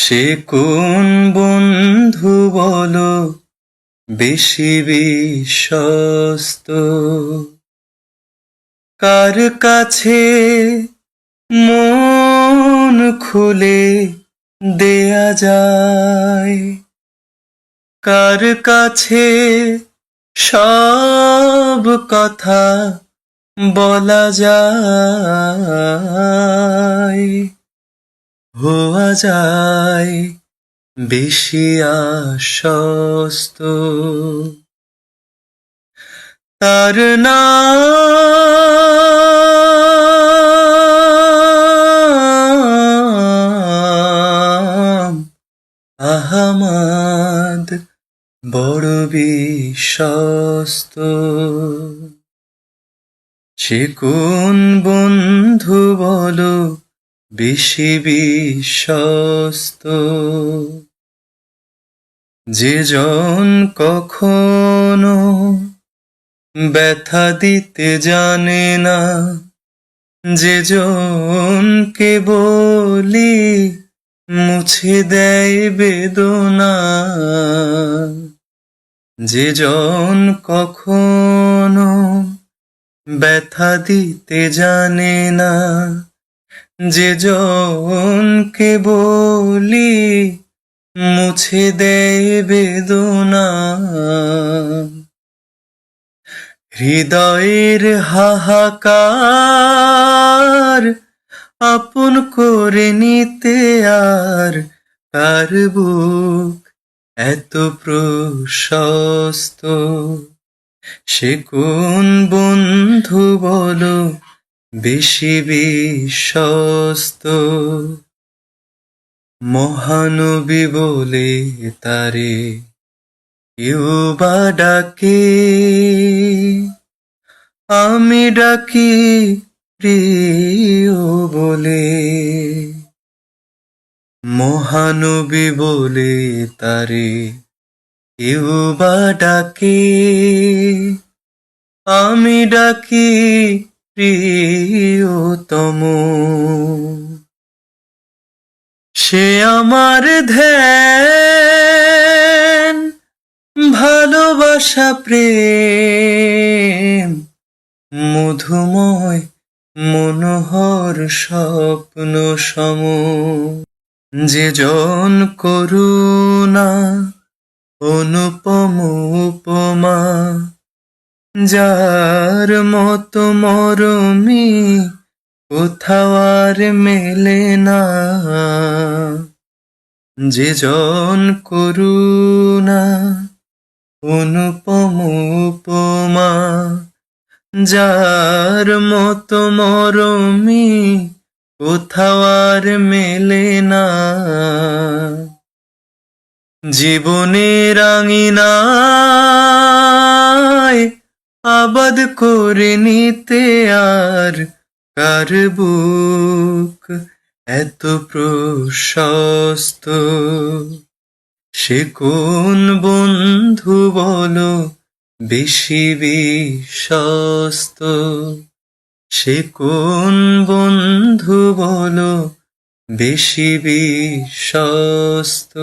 সে কোন বন্ধু বলো বেশি বিশ্বস্ত, কার কাছে মন খুলে দেয়া যায়, কার কাছে সব কথা বলা যায়, হওয়া যায় বেশি আশ্বস্ত। তার নাম আহমদ, বড় বিশ্বস্ত। সে কোন বন্ধু বলো বেশি বিশ্বস্ত, যে জন কখনো ব্যথা দিতে জানে না, যে জনকে বলি মুছে দেয় বেদনা, যে জন কখনো ব্যথা দিতে জানে না, যে জনকে বলি মুছে দেয় বেদনা, হৃদয়ের হাহাকার আপন করে নিতে আর কার বুক এত প্রশস্ত। সে কোন বন্ধু বলো বেশি বিশ্বস্ত, মহানবী বলে তারে কেউ বা ডাকে, আমি ডাকি প্রিয় বলে। মহানবী বলে তারে কেউ বা ডাকে, আমি ডাকি প্রিয়তম। সে আমার ধ্যান, ভালোবাসা, প্রেম, মধুময় মনোহর স্বপ্ন সম, যে জন করুণা অনুপম উপমা, যার মতো মরমি কোথাও আর মেলে না, যে জন করুণা অনুপম উপমা, যার মতো মরমি কোথাও আর মেলে না। জীবনের আঙিনায় আবাদ করে নিতে আর কার বুক এত প্রশস্ত। সে কোন বন্ধু বলো বেশি বিশ্বস্ত, সে কোন বন্ধু বলো বেশি বিশ্বস্ত।